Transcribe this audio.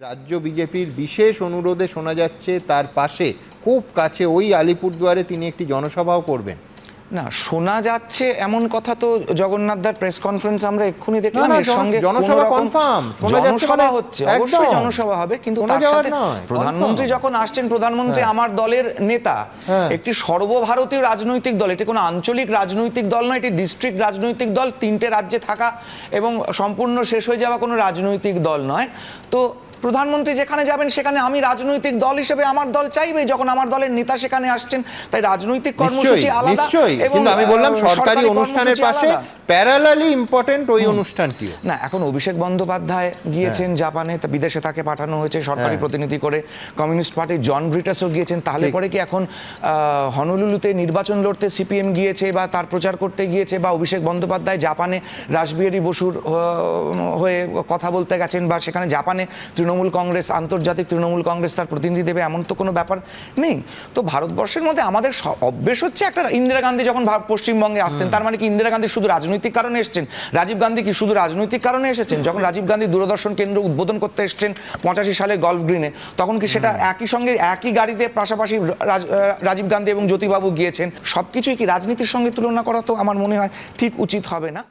রাজ্য বিজেপির বিশেষ অনুরোধে শোনা যাচ্ছে তার পাশে খুব কাছে ওই আলিপুরদুয়ারে তিনি একটি জনসভাও করবেন। না, শোনা যাচ্ছে এমন কথা তো জগন্নাথদার প্রেস কনফারেন্স আমরা এক্ষুনি দেখলাম। এর সঙ্গে জনসভা কনফার্ম, জনসভা হচ্ছে, অবশ্যই জনসভা হবে, কিন্তু তার সাথে প্রধানমন্ত্রী যখন আসছেন, প্রধানমন্ত্রী আমার দলের নেতা, একটি সর্বভারতীয় রাজনৈতিক দল, এটি কোনো আঞ্চলিক রাজনৈতিক দল নয়, এটি ডিস্ট্রিক্ট রাজনৈতিক দল, 3টে রাজ্যে থাকা এবং সম্পূর্ণ শেষ হয়ে যাওয়া কোনো রাজনৈতিক দল নয়। তো প্রধানমন্ত্রী যেখানে যাবেন সেখানে আমি রাজনৈতিক দল হিসেবে আমার দল চাইবে, যখন আমার দলের নেতা সেখানে আসছেন, তাই রাজনৈতিক কর্মসূচি আলাদা। কিন্তু আমি বললাম সরকারি অনুষ্ঠানের পাশে প্যারালালি ইম্পর্টেন্ট ওই অনুষ্ঠানটিও। না, এখন অভিষেক বন্দ্যোপাধ্যায় গিয়েছেন জাপানে, তা বিদেশে তাকে পাঠানো হয়েছে সরকারি প্রতিনিধি করে। কমিউনিস্ট পার্টির জন ব্রিটাসও গিয়েছেন। তাহলে পরে কি এখন হনলুলুতে নির্বাচন লড়তে সিপিএম গিয়েছে বা তার প্রচার করতে গিয়েছে, বা অভিষেক বন্দ্যোপাধ্যায় জাপানে রাসবিহারী বসুর হয়ে কথা বলতে গেছেন, বা সেখানে জাপানে তৃণমূল কংগ্রেস, আন্তর্জাতিক তৃণমূল কংগ্রেস তার প্রতিনিধি দেবে, এমন তো কোনো ব্যাপার নেই। তো ভারতবর্ষের মধ্যে আমাদের অভ্যেস হচ্ছে একটা, ইন্দিরা গান্ধী যখন পশ্চিমবঙ্গে আসতেন, তার মানে কি ইন্দিরা গান্ধী শুধু রাজনৈতিক কারণে এসেছেন? রাজীব গান্ধী কি শুধু রাজনৈতিক কারণে এসেছেন? যখন রাজীব গান্ধী দূরদর্শন কেন্দ্র উদ্বোধন করতে এসেছেন 85 সালে গল্ফ গ্রিনে, তখন কি সেটা একই সঙ্গে একই গাড়িতে পাশাপাশি রাজীব গান্ধী এবং জ্যোতিবাবু গিয়েছেন? সবকিছুই কি রাজনীতির সঙ্গে তুলনা করা তো আমার মনে হয় ঠিক উচিত হবে না।